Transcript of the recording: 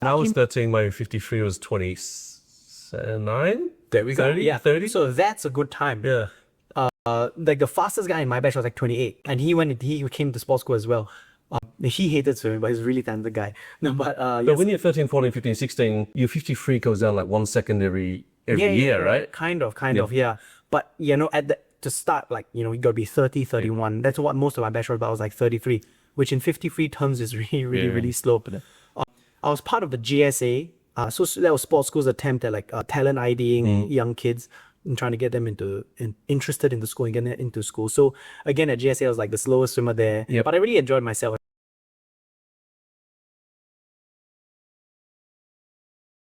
And I was 13, my 53 was 29. There we go. 30, Yeah, 30. So that's a good time. Yeah. Like the fastest guy in my batch was like 28, and he came to sports school as well. He hated swimming, but he's a really talented guy. No, but But when you're 13, 14, 15, 16, your 53 goes down like 1 second every year, right? Kind of, yeah. But to start, like, you got to be 30, 31. Yeah. That's what most of my batch was, but I was like 33, which in 53 terms is really slow. But I was part of the GSA. So that was sports school's attempt at like talent IDing young kids and trying to get them interested in the school and getting into school. So again, at GSA, I was like the slowest swimmer there. But I really enjoyed myself.